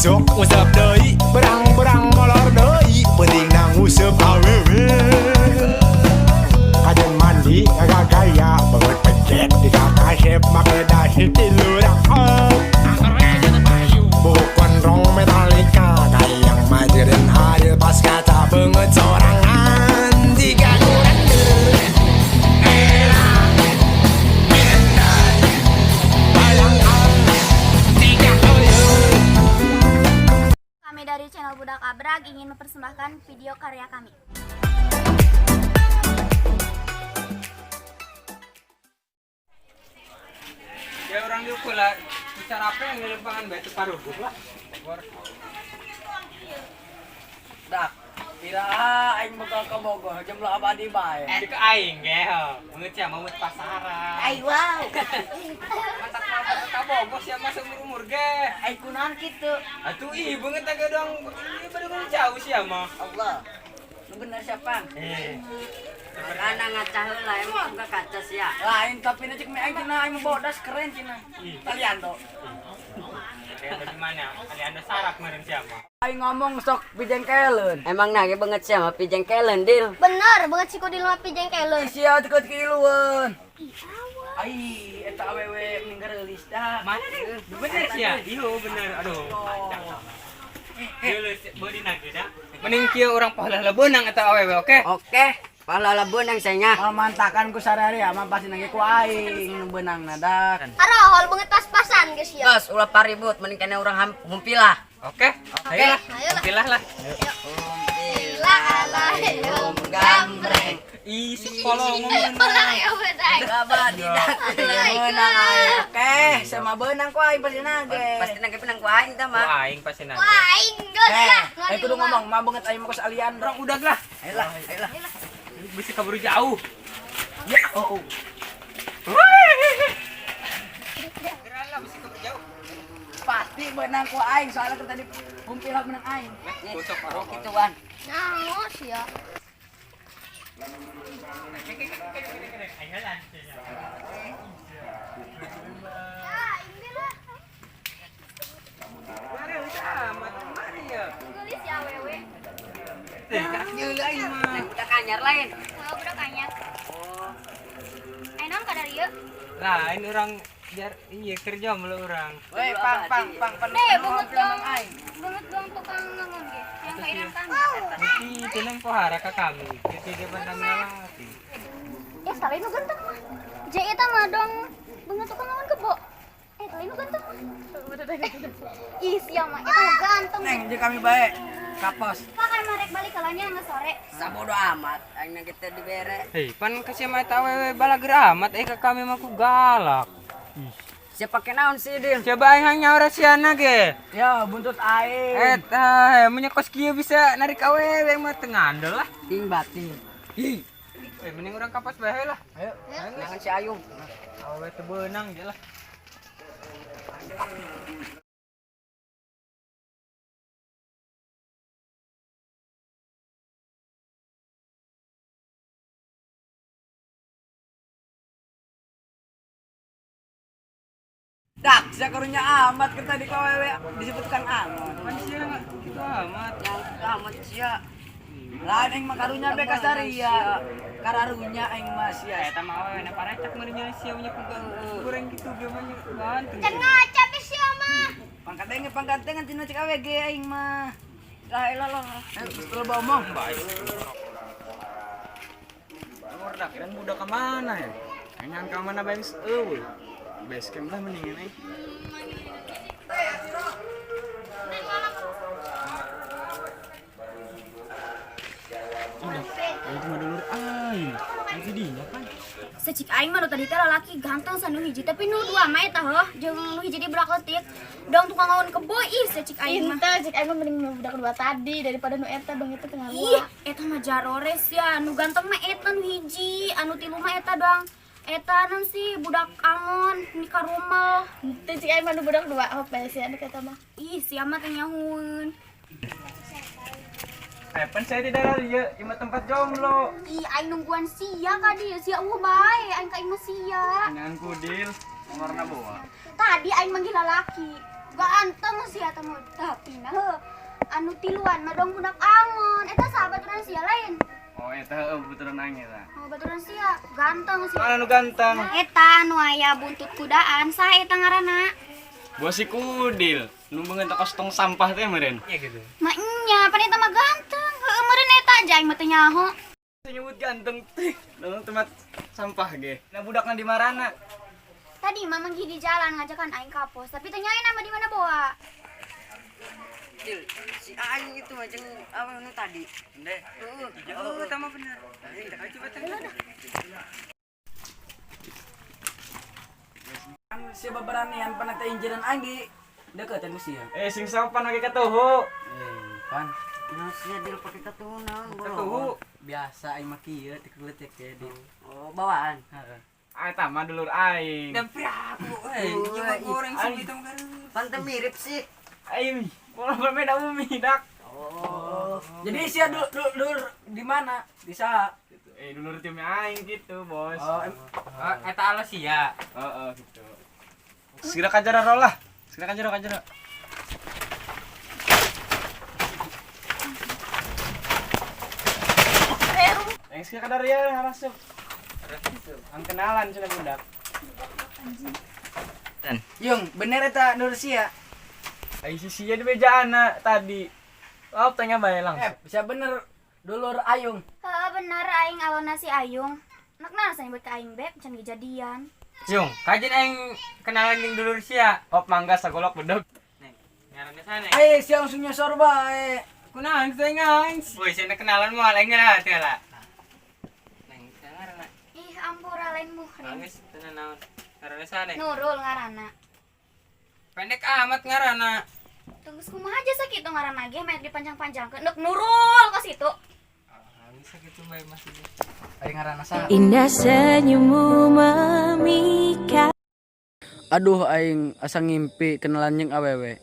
besok usap deui, berang-berang molor deui, penting nang usap awewe. Kajen mandi kagak gaya, banget pencet di kakasep make dasi tilu rakep. Bukan rong metalika, kayak majerin hadir pas kaca banget sorangan. Jika kurang Kami dari channel Budak Abrag ingin mempersembahkan video karya kami. Ya orang itu pula bicara apa yang ngelempangan batu paruh lah. Dak, kira aing bakal ke Bogor, jemlo abadi bae. Di ke aing ge, mengecia mau pasaran. Ai wow. Mantap mantap ka Bogor sia mah seumur-umur ge. Ai kunaon kitu? Atuh ih beungeut teh dong. Ieu baru jauh sia mah. Allah. Lu bener siapa? Karena ngaca heula emang enggak kaca sia. Lain tapi na cek mi aing cenah aing bodas keren cenah. Taliando. Kayak bagaimana? Ada anda sarap meureun sia mah. Aing ngomong sok bijengkeleun. Emang nage banget sia mah pijengkeleun dil. Bener banget si Kudil mah pijengkeleun. Sia deket kilueun. Ai eta awewe ninggal leulis dah. Mana nih? Bener sia. Iya bener. Aduh. Geuleuh beudina ge da. Mending kieu urang pahala beunang eta awewe oke? Oke, pahala beunang sayangnya. Mal mantakan ku sadari mah pasti nage ku aing beunang nadak. Arohol banget pas-pasan geus ya. Tos ulah paribut mending kene urang humpilah. Oke. Ayolah. Pilih lah. Bila alayum gambreng. Ih, si polo ngomong. Abadi dak beunang aing. Oke, sama beunang ku aing pasti nage. Pasti nage pinang ku aing tah mah. Wah, aing pasti nanti. Aing geus lah. Aing kudu ngomong, mah banget aing mah kos alian. Orang udah lah. Ayolah, ayolah. Bisa kabur jauh. Ya, oh. Geranlah bisa kabur jauh. Pasti benang ku aing soalnya kan tadi kumpil benang aing. Gosok parok Gitu kan. Nah, sia. Tulis ya wewe. Udah kanyar lain. Oh, budak kanya. Enak ka dari ieu? Lah, ini orang biar iya kerja mulu orang. Weh, pang. Nih, bunget dong. aing. Bunget dong tukang ngangon ge. Yang kainan kami. Nanti tenang pohara ke kami. Kita dia pandang lalaki. Ya, tali nu ganteng mah. Jek eta mah dong bunget tukang ngangon kebo. Tali nu ganteng. Ih, sia mah eta mah ganteng. Neng, jeung kami bae. Kapos. Pakai marek balik kalanya nggak sore. Sabodo amat aing nage teh dibere. Hei, pan kasih mah eta awewe balager amat ke kami mah ku galak. Siapa kenaon sih dil? Coba aing hanya ora siana ge. Ya, buntut aing. Eta, emangnya kos kieu bisa narik awewe mah teu ngandel lah. Ting bating. Ih. Mending urang kapas bae lah. Ayo. Jangan si Ayung. Awewe teu beunang ge lah. Dak, sakarunya amat kan tadi ku awewe disebutkan amat. Pan sia mah kitu amat. Yang amat sia. Lain aing mah karunya be kasaria. Kararunya aing mah sia. Eta mah awewe na parecak meureun sia nya ku goreng kitu ge mah ganteng. Can ngaca piss sia mah. Pangkatengan tina cek awe ge aing mah. Lah elah. Setelah bawa omong. Ngordak dan budak ke mana ya? Kayaknya ke mana bae geus eueuh. Base camp lah mendingan euy. Ayo cuma dulur aing. Lagi dinya kan. Secik aing mah nu tadi teh lalaki ganteng sanu hiji tapi nu dua mah eta heuh jeung nu hiji di budak leutik. Dong tukang ngawon kebo ih secik aing mah. Intel cek aing mah mending nu budak kedua tadi daripada nu eta dong itu tengah Ih, eta mah jarores ya. Nu ganteng mah eta nu hiji, anu tilu mah eta dong. Eta non sih budak angon nikah rumah. Teu cek aing mah nu budak dua hop bae sia eta mah. Ih, sia mah teh nyahoeun. Pan saya di daerah ieu, cuma tempat jomblo. Ih, aing nungguan sia ka dieu, sia eueuh bae, aing ka imah sia. Dengan kudil, warna bawa. Tadi aing manggil lalaki. Ganteng sih eta mah tapi nah anu tiluan mah dong budak angon. Eta sahabat urang sia lain. Oh eta betulan nangis lah. Oh baturan sia ganteng sih. Mana nu ganteng? Eta anu aya buntut kudaan saha eta ngaranna? Bos si Kudil, nu beungeut kos tong sampah teh meureun. Iya gitu. Mah nya pan eta mah ganteng. Heueuh meureun eta aja aing mah teu nyaho. Nyebut ganteng teh, nu tempat sampah ge. Nah budakna di marana? Tadi mah manggi di jalan ngajakan aing ka pos, tapi teu nyain nama di mana boa. Dil, si Aing itu macam apa nu tadi? Ndeh. Oh, tama bener. Aing tak coba tanya. Siapa beranian pana teh injeran aing di deukeutan sia. Sing sopan lagi katuhu. Pan. Nah, sia Dil pakai katunan, Katuhu. Biasa aing mah kieu teh keletek teh di. Oh, bawaan. Heeh. Eta mah dulur aing. Dan priaku nyoba goreng sing itu kan. Pantai mirip sih. Aing, pola berbeda umi dak. Oh. Jadi sia dulur di mana? Di saha? Dulur tim aing gitu, Bos. Eta ala sia. Heeh, gitu. Segera kajara roll lah. Segera kajara. Yang segera kadar ya harasup. Ang kenalan sudah budak. Yung, bener eta nur sia. Ai sisinya di meja anak tadi. Oh, tanya bae langsung. Sia bener dulur Ayung. Heeh bener aing awalna si Ayung. Nakna saya buat ka aing beb can kejadian. Yung, kajian aing kenalan jeung dulur sia. Op mangga sagolok bedog. Nih, ngaranna sana. Ayo sia langsung nyosor bae. Kunaon teh ngaing? Boy, sia kenalan moal aing ngara teh lah. Neng, ngaranna. Ih ampura lain muhrim. Geus teu naon. Ngaranna sana. Nurul ngaranna. Pendek amat ngaranna. Tunggu kumaha aja sakitu ngaranna ge maek dipanjang-panjangkeun. Neuk Nurul ka situ. Bisa gitu bae masih. Aing ngaranna saha? Indah senyummu memikat. Aduh aing asa ngimpi kenalan jeung awewe.